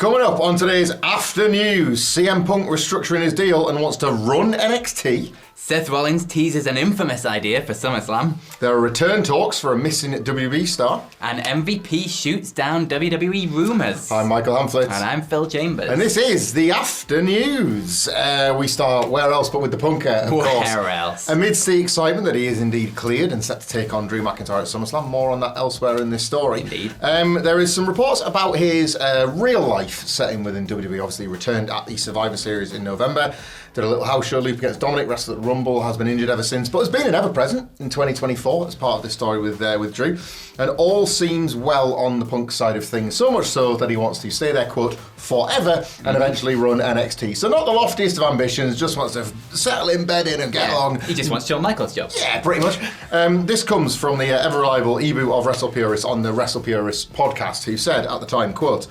Coming up on today's After News, CM Punk restructuring his deal and wants to run NXT. Seth Rollins teases an infamous idea for SummerSlam. There are return talks for a missing WWE star. And MVP shoots down WWE Rumours. I'm Michael Hamflett. And I'm Phil Chambers. And this is the After News. We start where else but with the Punker, of course. Where else? Amidst the excitement that he is indeed cleared and set to take on Drew McIntyre at SummerSlam. More on that elsewhere in this story. Indeed. There is some reports about his real life setting within WWE. Obviously, he returned at the Survivor Series in November. Did a little house show loop against Dominic, wrestled at Rumble, has been injured ever since, but has been an ever-present in 2024 as part of this story with Drew. And all seems well on the Punk side of things, so much so that he wants to stay there, quote, forever, and eventually run NXT. So not the loftiest of ambitions, just wants to settle in bed in and get along. He just wants Shawn Michaels' job. Yeah, pretty much. This comes from the ever-reliable Ibu of Wrestle Purists on the Wrestle Purists podcast, who said at the time, quote,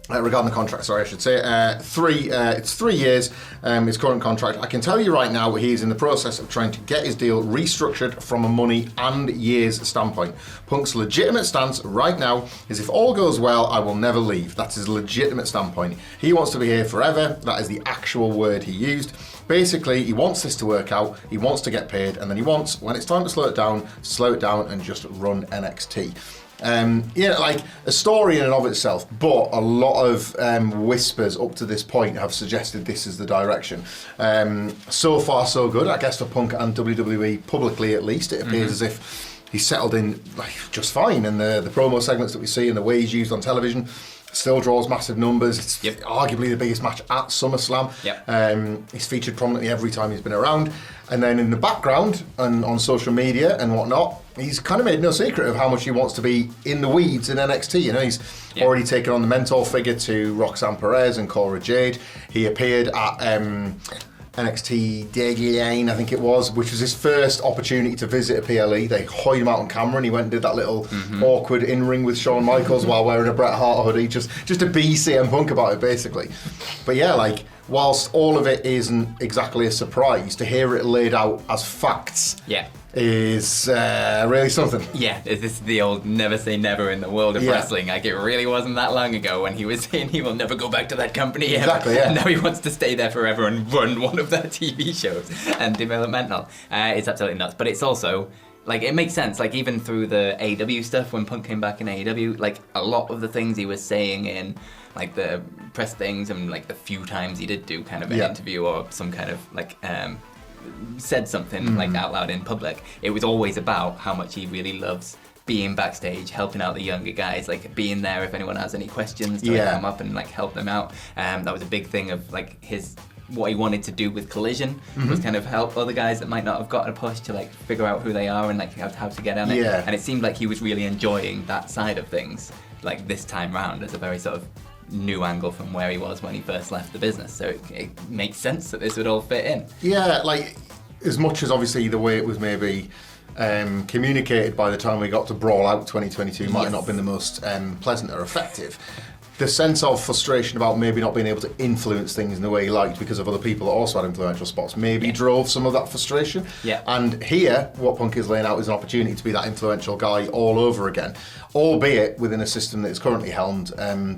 regarding the contract, sorry, I should say, it's 3 years, his current contract. I can tell you right now, he's in the process of trying to get his deal restructured from a money and years standpoint. Punk's legitimate stance right now is if all goes well, I will never leave. That's his legitimate standpoint. He wants to be here forever. That is the actual word he used. Basically, he wants this to work out, he wants to get paid, and then he wants, when it's time to slow it down and just run NXT. Like a story in and of itself, but a lot of whispers up to this point have suggested this is the direction. So far, so good, I guess, for Punk and WWE, publicly at least. It appears as if he's settled in just fine, and the promo segments that we see and the way he's used on television still draws massive numbers. It's arguably the biggest match at SummerSlam. He's featured prominently every time he's been around. And then in the background and on social media and whatnot, he's kind of made no secret of how much he wants to be in the weeds in NXT. You know, he's already taken on the mentor figure to Roxanne Perez and Cora Jade. He appeared at NXT Deadline, I think it was, which was his first opportunity to visit a PLE. They hoid him out on camera and he went and did that little awkward in-ring with Shawn Michaels while wearing a Bret Hart hoodie, just to be CM Punk about it, basically. But yeah, like, whilst all of it isn't exactly a surprise, to hear it laid out as facts is really something. Yeah, this is the old never say never in the world of wrestling. Like, it really wasn't that long ago when he was saying he will never go back to that company ever. Exactly, yeah. And now he wants to stay there forever and run one of their TV shows and developmental. It's absolutely nuts. But it's also, like, it makes sense. Like, even through the AEW stuff, when Punk came back in AEW, like, a lot of the things he was saying in, like, the press things and, like, the few times he did do kind of an interview or some kind of, like, said something like out loud in public, it was always about how much he really loves being backstage, helping out the younger guys, like being there if anyone has any questions to come up and like help them out. That was a big thing of like what he wanted to do with Collision was kind of help other guys that might not have gotten a push to like figure out who they are and like how to get on it. And it seemed like he was really enjoying that side of things, like this time round, as a very sort of new angle from where he was when he first left the business. So it makes sense that this would all fit in. Yeah, like, as much as obviously the way it was maybe communicated by the time we got to Brawl Out 2022 might have not been the most pleasant or effective. The sense of frustration about maybe not being able to influence things in the way he liked because of other people that also had influential spots maybe drove some of that frustration. And here, what Punk is laying out is an opportunity to be that influential guy all over again, albeit within a system that is currently helmed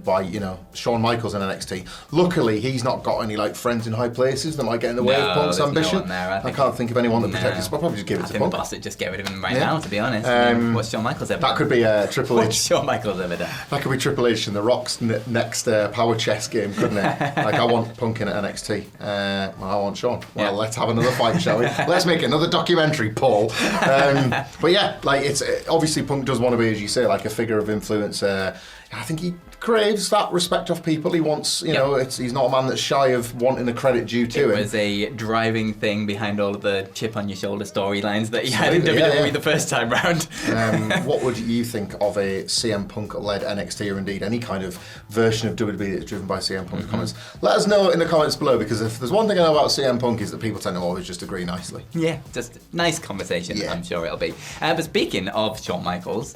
by, you know, Shawn Michaels in NXT. Luckily, he's not got any like friends in high places that might get in the way of Punk's ambition. No one there, I can't think of anyone that protects his spot. Probably just give it to Punk. The boss would just get rid of him right now, to be honest. What's Shawn Michaels ever done? That could be Triple H. What's Shawn Michaels ever done? That could be Triple H in The Rock's next power chess game, couldn't it? Like, I want Punk in at NXT. Well, I want Shawn. Well, let's have another fight, shall we? Let's make another documentary, Paul. But yeah, like, it's obviously Punk does want to be, as you say, like a figure of influence. I think he craves that respect of people. He wants, you know, he's not a man that's shy of wanting the credit due to him. It was a driving thing behind all of the chip on your shoulder storylines that he had in WWE the first time round. What would you think of a CM Punk-led NXT, or indeed any kind of version of WWE that's driven by CM Punk's comments? Let us know in the comments below, because if there's one thing I know about CM Punk is that people tend to always just agree nicely. Yeah, just nice conversation, I'm sure it'll be. But speaking of Shawn Michaels,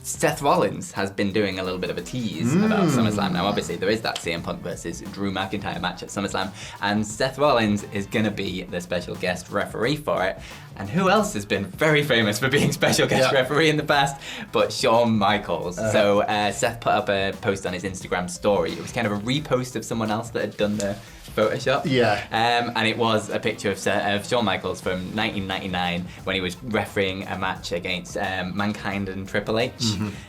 Seth Rollins has been doing a little bit of a tease about SummerSlam. Now, obviously, there is that CM Punk versus Drew McIntyre match at SummerSlam, and Seth Rollins is going to be the special guest referee for it. And who else has been very famous for being special guest referee in the past but Shawn Michaels. So Seth put up a post on his Instagram story. It was kind of a repost of someone else that had done the Photoshop. Yeah. And it was a picture of Shawn Michaels from 1999 when he was refereeing a match against Mankind and Triple H.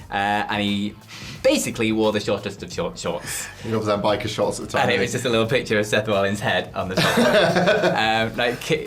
And he basically wore the shortest of short shorts. He loves them biker shorts at the time. And it was just a little picture of Seth Rollins' head on the top.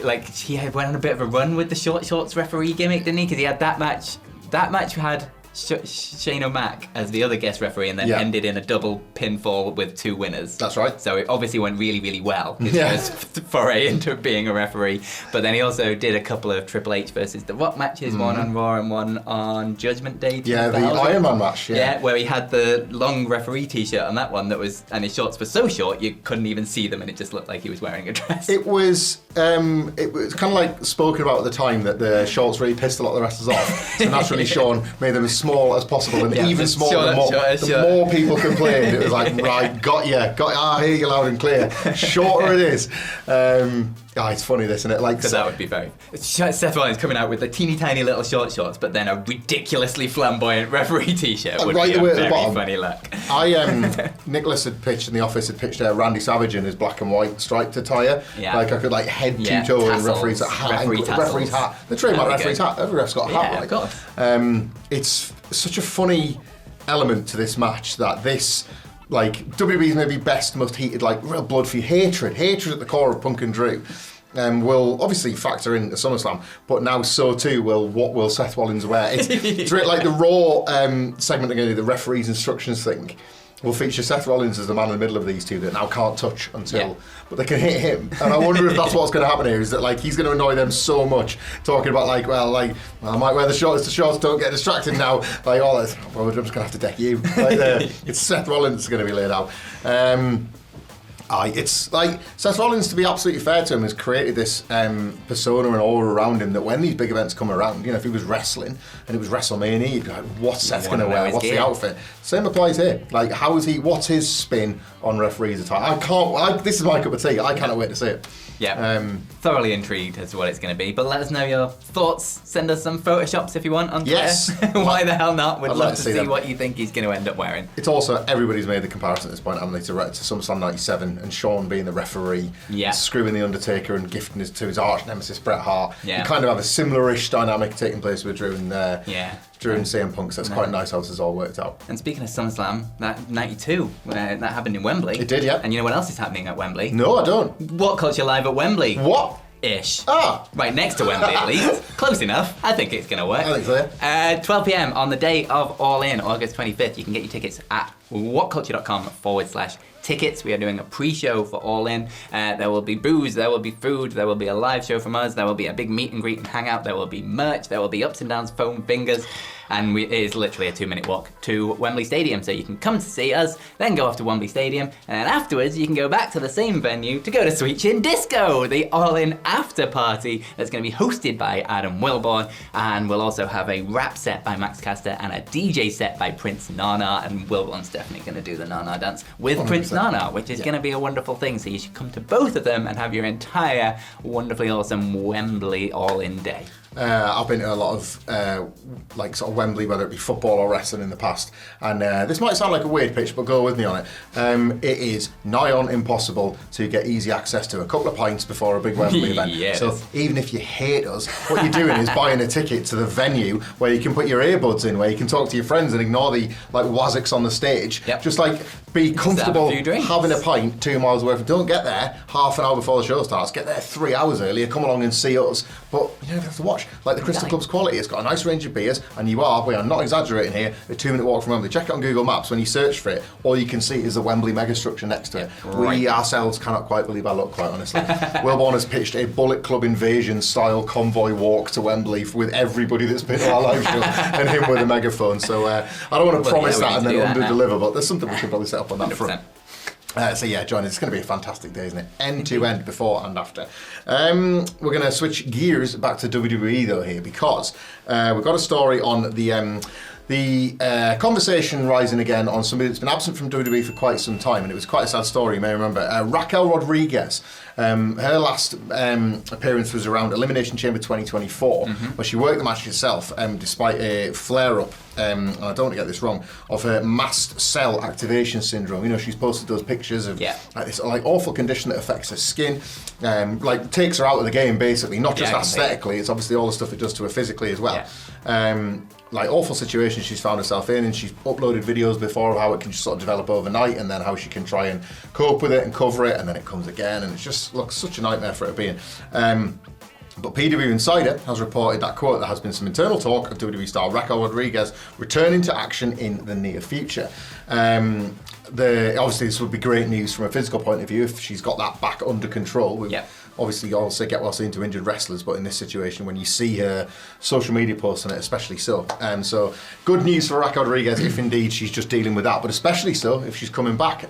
Like he went on a bit of a run with the short shorts referee gimmick, didn't he? Because he had that match. That match had Shane O'Mac as the other guest referee, and then ended in a double pinfall with 2 winners. That's right. So it obviously went really, really well. His first foray into being a referee. But then he also did a couple of Triple H versus The Rock matches, one on Raw and one on Judgment Day. Yeah, the Iron Man match. Yeah, where he had the long referee T-shirt on that one and his shorts were so short you couldn't even see them, and it just looked like he was wearing a dress. It was kind of like spoken about at the time that the shorts really pissed a lot of the wrestlers off. So naturally, Shawn made them as small as possible, and even smaller. The more people complained, it was like, right, got you. I hear you loud and clear. Shorter it is. It's funny, this, isn't it? Like, so that would be very. Seth Rollins coming out with the teeny tiny little short shorts, but then a ridiculously flamboyant referee T-shirt would right be a away at the very bottom. funny look. Nicholas had pitched in the office, Randy Savage in his black and white striped attire. Yeah. Like I could head to toe in referee's hat. Referee's hat. The trademark referee's hat. Every ref's got a hat. Yeah, of course. It's such a funny element to this match that this. WWE's maybe best, most heated, real blood for you hatred at the core of Punk and Drew, will obviously factor in the SummerSlam, but now so too what will Seth Rollins wear. It's really like the Raw segment they're going to do, the referee's instructions thing, will feature Seth Rollins as the man in the middle of these two that now can't touch until, but they can hit him. And I wonder if that's what's going to happen here, is that he's going to annoy them so much, talking about I might wear the shorts, don't get distracted now. All this, well, I'm just going to have to deck you. It's Seth Rollins that's going to be laid out. It's like Seth Rollins, to be absolutely fair to him, has created this persona and aura around him that when these big events come around, if he was wrestling and it was WrestleMania, you'd be like, what's Seth going to wear? What's the outfit? Same applies here. What's his spin on referees' attire? This is my cup of tea. I cannot wait to see it. Yeah, thoroughly intrigued as to what it's going to be. But let us know your thoughts. Send us some Photoshops if you want on Twitter. Why the hell not? We'd love to see what you think he's going to end up wearing. It's also, everybody's made the comparison at this point, haven't they, to SummerSlam 97 and Shawn being the referee, screwing The Undertaker and gifting it to his arch nemesis Bret Hart. Yeah. You kind of have a similar-ish dynamic taking place with Drew and CM Punk, so it's quite nice how this has all worked out. And speaking of SummerSlam, that 92, that happened in Wembley. It did, yeah. And you know what else is happening at Wembley? No, I don't. What Culture Live at Wembley? What? Ish. Ah. Right next to Wembley, at least. Close enough. I think it's going to work. I think so, yeah. 12 p.m. on the day of All In, August 25th. You can get your tickets at whatculture.com/tickets. We are doing a pre-show for All In. There will be booze, there will be food, there will be a live show from us, there will be a big meet and greet and hangout, there will be merch, there will be ups and downs, foam fingers, and it is literally a 2-minute walk to Wembley Stadium. So you can come to see us, then go off to Wembley Stadium, and then afterwards you can go back to the same venue to go to Sweet Chin Disco, the All In after party that's going to be hosted by Adam Wilborn, and we'll also have a rap set by Max Caster and a DJ set by Prince Nana, and Wilborn's definitely going to do the Nana dance with 100%. Prince Nana, which is going to be a wonderful thing. So you should come to both of them and have your entire wonderfully awesome Wembley All-In day. I've been to a lot of sort of Wembley, whether it be football or wrestling in the past, and this might sound like a weird pitch, but go with me on it. It is nigh on impossible to get easy access to a couple of pints before a big Wembley event. Yes. So even if you hate us, what you're doing is buying a ticket to the venue where you can put your earbuds in, where you can talk to your friends and ignore the wazziks on the stage. Yep. Just be comfortable having a pint 2 miles away from. Don't get there half an hour before the show starts. Get there 3 hours earlier. Come along and see us. But you don't have to watch. The Crystal Club's quality. It's got a nice range of beers, and we are not exaggerating here, a 2-minute walk from Wembley. Check it on Google Maps. When you search for it, all you can see is the Wembley megastructure next to it. Right. We ourselves cannot quite believe our luck, quite honestly. Wilborn has pitched a Bullet Club invasion style convoy walk to Wembley with everybody that's been to our live show and him with a megaphone. So I don't want to promise that and then under-deliver, but there's something we should probably set up on that 100%. Front. Join us. It's going to be a fantastic day, isn't it? End to end, before and after. We're going to switch gears back to WWE though here, because we've got a story on the the conversation rising again on somebody that's been absent from WWE for quite some time, and it was quite a sad story, you may remember. Raquel Rodriguez, her last appearance was around Elimination Chamber 2024, where she worked the match herself, despite a flare-up, and I don't want to get this wrong, of her mast cell activation syndrome. You know, she's posted those pictures of like this like awful condition that affects her skin, like takes her out of the game basically, not just aesthetically, it's obviously all the stuff it does to her physically as well. Like awful situations she's found herself in, and she's uploaded videos before of how it can just sort of develop overnight, and then how she can try and cope with it and cover it, and then it comes again, and it just looks such a nightmare for it to be in. But PW Insider has reported that, quote, there has been some internal talk of WWE star Raquel Rodriguez returning to action in the near future. Obviously this would be great news from a physical point of view if she's got that back under control. Obviously you also get well seen to injured wrestlers, but in this situation when you see her social media posts on it, especially so. So good news for Raquel Rodriguez if indeed she's just dealing with that, but especially so if she's coming back.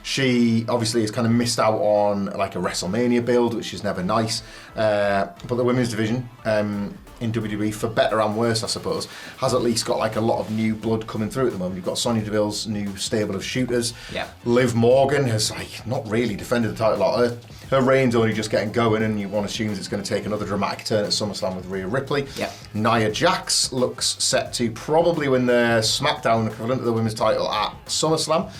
She obviously has kind of missed out on like a WrestleMania build, which is never nice. But the women's division in WWE, for better and worse, I suppose, has at least got like a lot of new blood coming through at the moment. You've got Sonya Deville's new stable of shooters. Liv Morgan has like not really defended the title a lot. Her reign's only just getting going, and one assumes it's going to take another dramatic turn at SummerSlam with Rhea Ripley. Nia Jax looks set to probably win the SmackDown equivalent of the women's title at SummerSlam.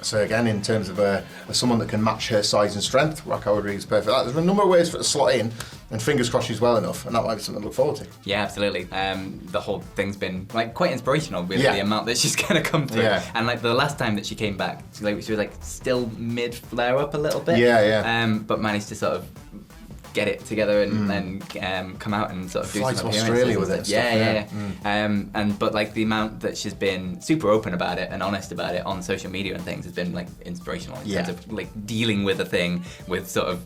So again, in terms of someone that can match her size and strength, Raquel Rodriguez is perfect. There's a number of ways for it to slot in, and fingers crossed she's well enough, and that might be something to look forward to. Yeah, absolutely. The whole thing's been like quite inspirational, really, the amount that she's going to come through. And like the last time that she came back, she was like still mid flare up a little bit. But managed to sort of get it together and then come out and sort of do some appearances. Australia with it. But like the amount that she's been super open about it and honest about it on social media and things has been like inspirational in terms of like dealing with a thing with sort of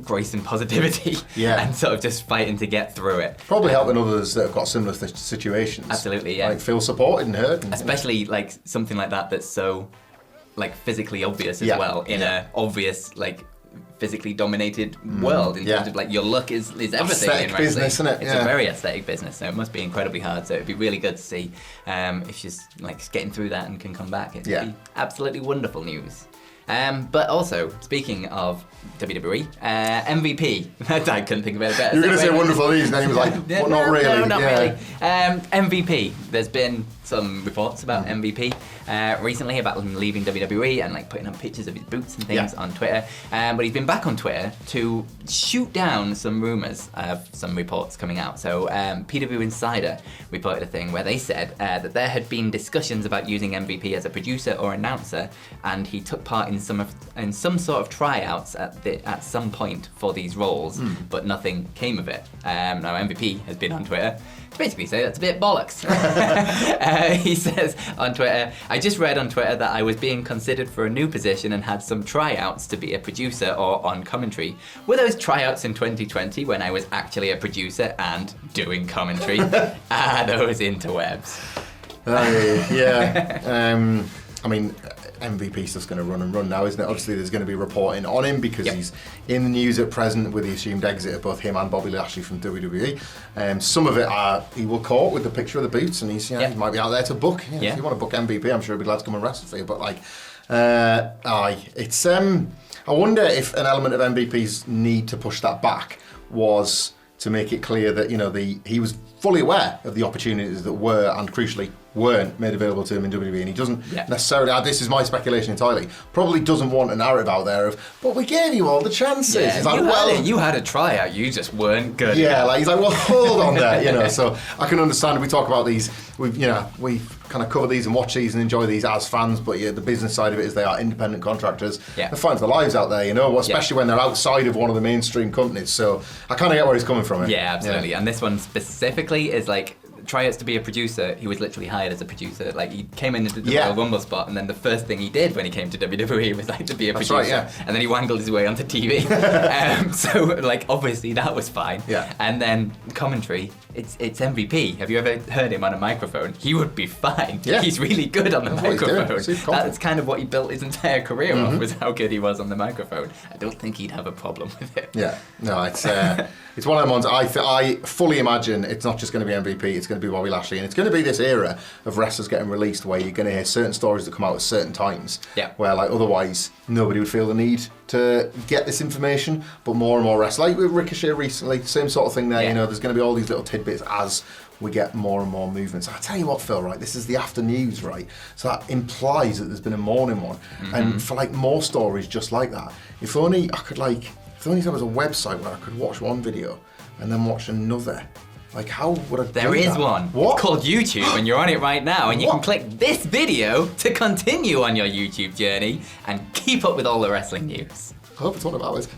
grace and positivity and sort of just fighting to get through it. Probably helping others that have got similar situations. Absolutely, yeah. Like feel supported and heard. And, especially like something like that that's so like physically obvious as well in a obvious like physically dominated world in terms of like your look is everything aesthetic in wrestling. Business, isn't it? It's a very aesthetic business, so it must be incredibly hard. So it'd be really good to see if she's like getting through that and can come back. It'd be absolutely wonderful news. But also, speaking of WWE, MVP. I couldn't think of it better. You were going to say wonderful news, and then he was like, well, not really. No, not really. MVP. There's been some reports about MVP recently about him leaving WWE and like putting up pictures of his boots and things on Twitter. But he's been back on Twitter to shoot down some rumours of some reports coming out. So PW Insider reported a thing where they said that there had been discussions about using MVP as a producer or announcer, and he took part in some sort of tryouts at some point for these roles, but nothing came of it. Now MVP has been on Twitter to basically say that's a bit bollocks. He says on Twitter, I just read on Twitter that I was being considered for a new position and had some tryouts to be a producer or on commentary. Were those tryouts in 2020 when I was actually a producer and doing commentary? Are those interwebs? I mean, MVP's just going to run and run now, isn't it? Obviously, there's going to be reporting on him because he's in the news at present with the assumed exit of both him and Bobby Lashley from WWE. Some of it he will caught with the picture of the boots, and he might be out there to book. If you want to book MVP, I'm sure he'd be glad to come and wrestle for you. But like, it's I wonder if an element of MVP's need to push that back was to make it clear that he was fully aware of the opportunities that were, and crucially weren't, made available to him in WWE, and he doesn't necessarily, this is my speculation entirely, probably doesn't want a narrative out there of, but we gave you all the chances. He's like, you had a tryout, you just weren't good. He's like, well, hold on there, so I can understand we talk about these, we've kind of cover these and watch these and enjoy these as fans, but the business side of it is they are independent contractors. They're fighting for their lives out there, especially when they're outside of one of the mainstream companies. So I kind of get where he's coming from. Yeah, absolutely. And this one specifically is like, tryouts to be a producer. He was literally hired as a producer. Like, he came into the Royal Rumble spot, and then the first thing he did when he came to WWE was like to be a producer. Right, and then he wangled his way onto TV. So like obviously that was fine. And then commentary, it's MVP. Have you ever heard him on a microphone? He would be fine. He's really good on the microphone. That's kind of what he built his entire career off, was how good he was on the microphone. I don't think he'd have a problem with it. It's one of them ones. I fully imagine it's not just going to be MVP. It's going to to be Bobby Lashley, and it's going to be this era of wrestlers getting released where you're going to hear certain stories that come out at certain times. Yeah. Where like otherwise nobody would feel the need to get this information, but more and more wrestlers, like with Ricochet recently, same sort of thing there. You know, there's going to be all these little tidbits as we get more and more movements. I tell you what, Phil, right, this is the after news, right? So that implies that there's been a morning one. And for like more stories just like that, if only there was a website where I could watch one video and then watch another. Like, how would I do that? There is one. What? It's called YouTube, and you're on it right now, and you can click this video to continue on your YouTube journey and keep up with all the wrestling news. I hope it's one of ours.